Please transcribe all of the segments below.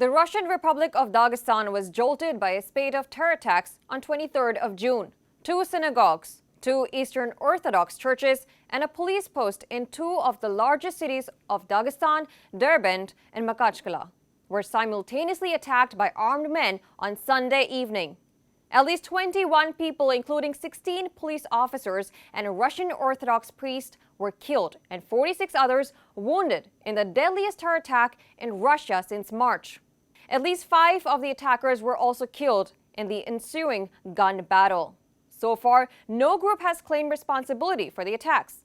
The Russian Republic of Dagestan was jolted by a spate of terror attacks on 23rd of June. 2 synagogues, 2 Eastern Orthodox churches, and a police post in 2 of the largest cities of Dagestan, Derbent and Makhachkala, were simultaneously attacked by armed men on Sunday evening. At least 21 people, including 16 police officers and a Russian Orthodox priest, were killed and 46 others wounded in the deadliest terror attack in Russia since March. At least 5 of the attackers were also killed in the ensuing gun battle. So far, no group has claimed responsibility for the attacks.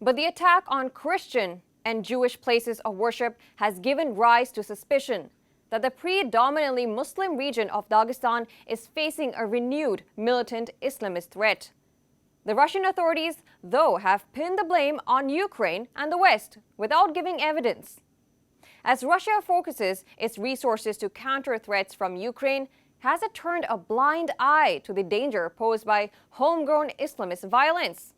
But the attack on Christian and Jewish places of worship has given rise to suspicion that the predominantly Muslim region of Dagestan is facing a renewed militant Islamist threat. The Russian authorities, though, have pinned the blame on Ukraine and the West without giving evidence. As Russia focuses its resources to counter threats from Ukraine, has it turned a blind eye to the danger posed by homegrown Islamist violence?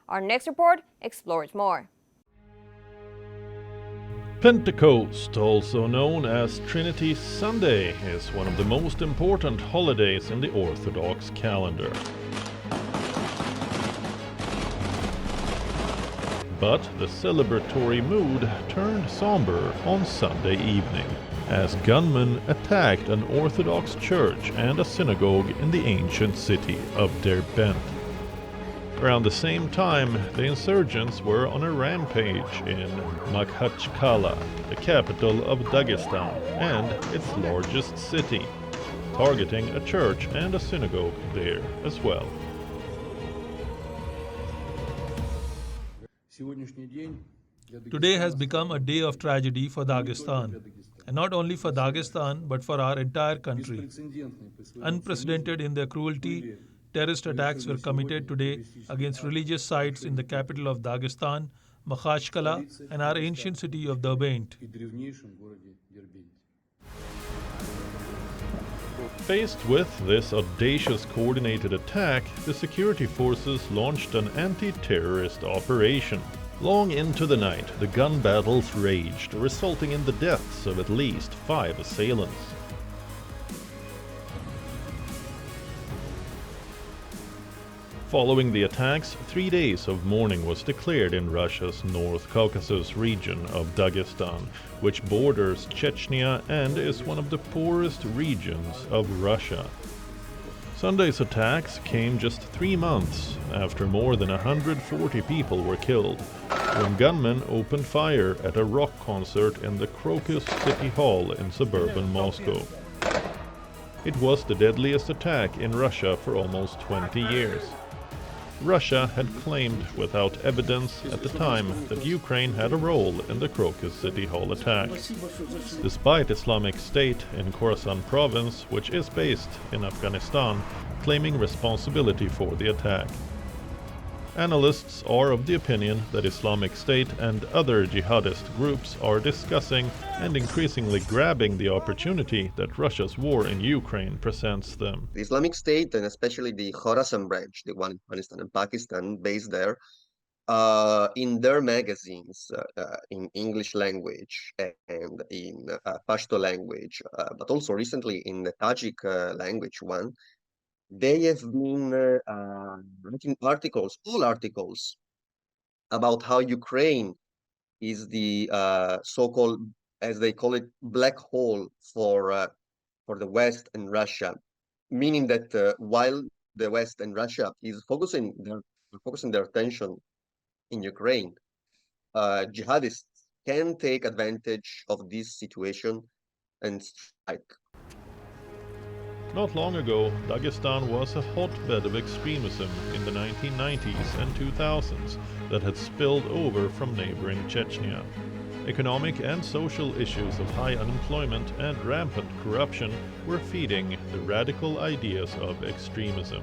Our next report explores more. Pentecost, also known as Trinity Sunday, is one of the most important holidays in the Orthodox calendar. But the celebratory mood turned somber on Sunday evening, as gunmen attacked an Orthodox church and a synagogue in the ancient city of Derbent. Around the same time, the insurgents were on a rampage in Makhachkala, the capital of Dagestan and its largest city, targeting a church and a synagogue there as well. Today has become a day of tragedy for Dagestan, and not only for Dagestan but for our entire country. Unprecedented in their cruelty, terrorist attacks were committed today against religious sites in the capital of Dagestan, Makhachkala, and our ancient city of Derbent. Faced with this audacious coordinated attack, the security forces launched an anti-terrorist operation. Long into the night, the gun battles raged, resulting in the deaths of at least 5 assailants. Following the attacks, 3 days of mourning was declared in Russia's North Caucasus region of Dagestan, which borders Chechnya and is one of the poorest regions of Russia. Sunday's attacks came just 3 months after more than 140 people were killed, when gunmen opened fire at a rock concert in the Crocus City Hall in suburban Moscow. It was the deadliest attack in Russia for almost 20 years. Russia had claimed without evidence at the time that Ukraine had a role in the Crocus City Hall attack, despite Islamic State in Khorasan province, which is based in Afghanistan, claiming responsibility for the attack. Analysts are of the opinion that Islamic State and other jihadist groups are discussing and increasingly grabbing the opportunity that Russia's war in Ukraine presents them. The Islamic State, and especially the Khorasan branch, the one in Afghanistan and Pakistan, based there, in their magazines, in English language and in Pashto language, but also recently in the Tajik language one, they have been writing articles, all articles, about how Ukraine is the so-called, as they call it, black hole for the West and Russia, meaning that while the West and Russia is focusing their attention in Ukraine, jihadists can take advantage of this situation and strike. Not long ago, Dagestan was a hotbed of extremism in the 1990s and 2000s that had spilled over from neighboring Chechnya. Economic and social issues of high unemployment and rampant corruption were feeding the radical ideas of extremism.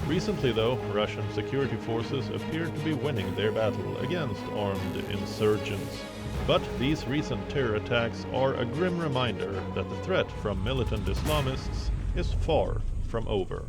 Recently, though, Russian security forces appeared to be winning their battle against armed insurgents. But these recent terror attacks are a grim reminder that the threat from militant Islamists is far from over.